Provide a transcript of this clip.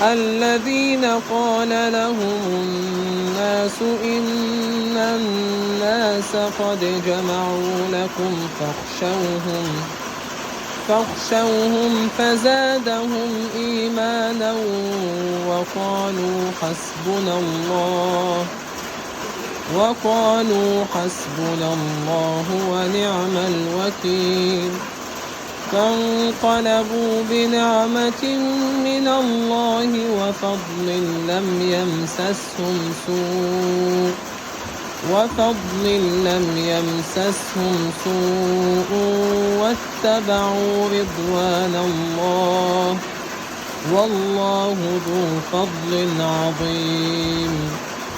الذين قال لهم الناس إن الناس قد جمعوا لكم فاخشوهم فزادهم إيمانا وقالوا حسبنا الله ونعم الوكيل. فانقلبوا بنعمة من الله وفضل لم يمسسهم سوء واتبعوا رضوان الله والله ذو فضل عظيم.